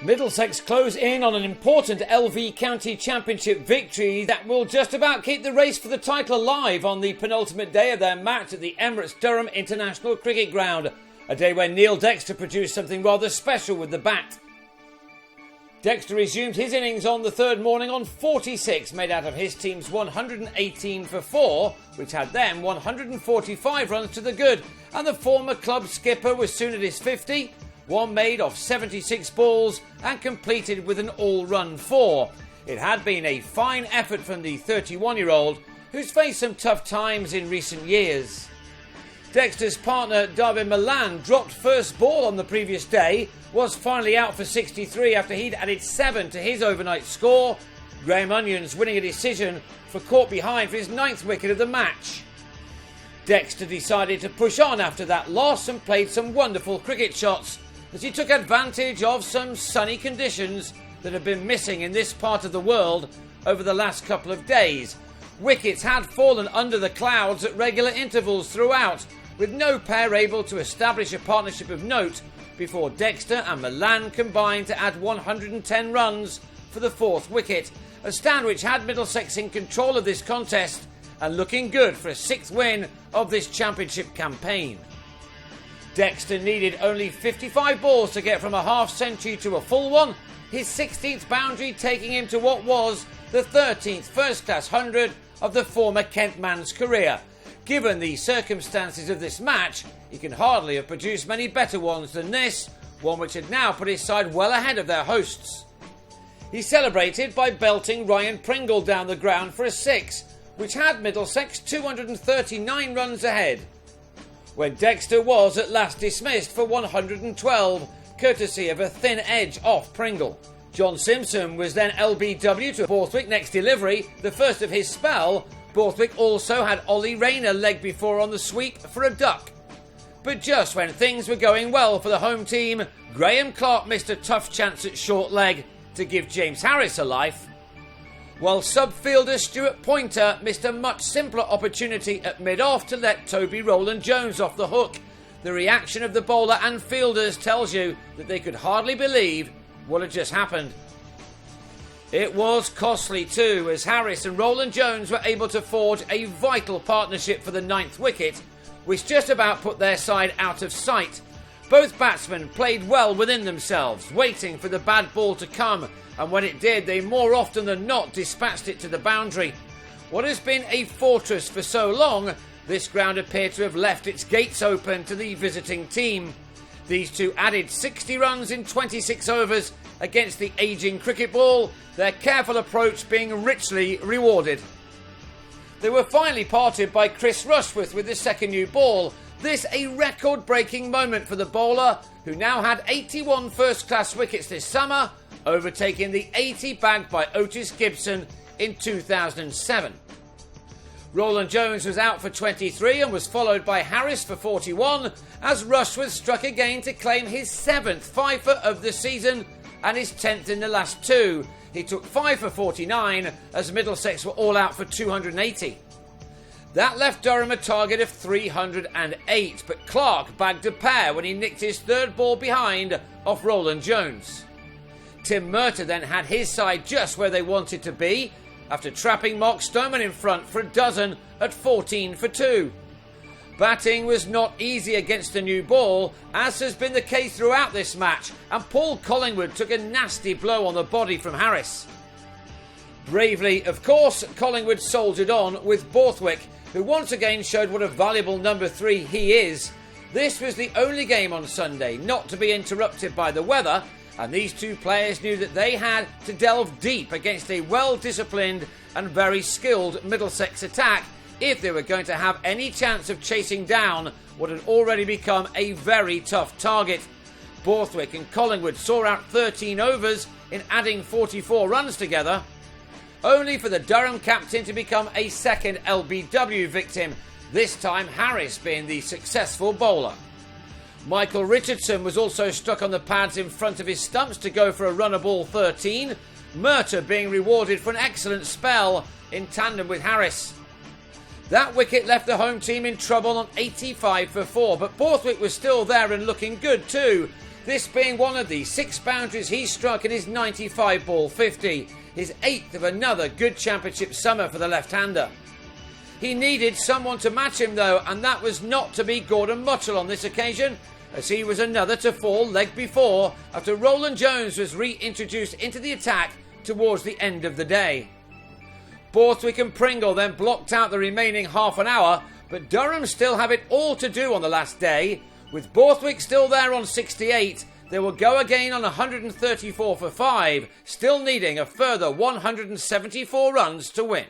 Middlesex close in on an important LV County Championship victory that will just about keep the race for the title alive on the penultimate day of their match at the Emirates Durham International Cricket Ground, a day when Neil Dexter produced something rather special with the bat. Dexter resumed his innings on the third morning on 46 made out of his team's 118 for 4, which had them 145 runs to the good, and the former club skipper was soon at his 50, one made of 76 balls and completed with an all-run 4. It had been a fine effort from the 31-year-old, who's faced some tough times in recent years. Dexter's partner David Milan dropped first ball on the previous day, was finally out for 63 after he'd added 7 to his overnight score. Graham Onions winning a decision for caught behind for his 9th wicket of the match. Dexter decided to push on after that loss and played some wonderful cricket shots as he took advantage of some sunny conditions that have been missing in this part of the world over the last couple of days. Wickets had fallen under the clouds at regular intervals throughout, with no pair able to establish a partnership of note before Dexter and Milan combined to add 110 runs for the 4th wicket, a stand which had Middlesex in control of this contest and looking good for a 6th win of this championship campaign. Dexter needed only 55 balls to get from a half century to a full one, his 16th boundary taking him to what was the 13th first-class 100 of the former Kent man's career. Given the circumstances of this match, he can hardly have produced many better ones than this, one which had now put his side well ahead of their hosts. He celebrated by belting Ryan Pringle down the ground for a 6, which had Middlesex 239 runs ahead, when Dexter was at last dismissed for 112, courtesy of a thin edge off Pringle. John Simpson was then LBW to Borthwick next delivery, the first of his spell. Borthwick also had Ollie Rayner leg before on the sweep for a duck. But just when things were going well for the home team, Graham Clark missed a tough chance at short leg to give James Harris a life, while sub-fielder Stuart Pointer missed a much simpler opportunity at mid-off to let Toby Rowland-Jones off the hook. The reaction of the bowler and fielders tells you that they could hardly believe what had just happened. It was costly too, as Harris and Rowland-Jones were able to forge a vital partnership for the 9th wicket, which just about put their side out of sight. Both batsmen played well within themselves, waiting for the bad ball to come, and when it did, they more often than not dispatched it to the boundary. What has been a fortress for so long, this ground appeared to have left its gates open to the visiting team. These two added 60 runs in 26 overs against the ageing cricket ball, their careful approach being richly rewarded. They were finally parted by Chris Rushworth with the second new ball. This a record-breaking moment for the bowler, who now had 81 first-class wickets this summer, overtaking the 80 bagged by Otis Gibson in 2007. Rowland-Jones was out for 23 and was followed by Harris for 41, as Rushworth struck again to claim his 7th fifer of the season and his 10th in the last 2. He took 5 for 49 as Middlesex were all out for 280. That left Durham a target of 308, but Clark bagged a pair when he nicked his 3rd ball behind off Rowland-Jones. Tim Murtagh then had his side just where they wanted to be, after trapping Mark Stoneman in front for a dozen at 14 for 2. Batting was not easy against the new ball, as has been the case throughout this match, and Paul Collingwood took a nasty blow on the body from Harris. Bravely, of course, Collingwood soldiered on with Borthwick, who once again showed what a valuable number 3 he is. This was the only game on Sunday not to be interrupted by the weather, and these two players knew that they had to delve deep against a well-disciplined and very skilled Middlesex attack if they were going to have any chance of chasing down what had already become a very tough target. Borthwick and Collingwood saw out 13 overs in adding 44 runs together, only for the Durham captain to become a second LBW victim, this time Harris being the successful bowler. Michael Richardson was also struck on the pads in front of his stumps to go for a runner ball 13, Murtagh being rewarded for an excellent spell in tandem with Harris. That wicket left the home team in trouble on 85 for 4, but Borthwick was still there and looking good too. this being one of the 6 boundaries he struck in his 95-ball 50, his 8th of another good championship summer for the left-hander. He needed someone to match him though, and that was not to be Gordon Mutchell on this occasion, as he was another to fall leg before after Roland Jones was reintroduced into the attack towards the end of the day. Borthwick and Pringle then blocked out the remaining half an hour, but Durham still have it all to do on the last day. With Borthwick still there on 68, they will go again on 134 for 5, still needing a further 174 runs to win.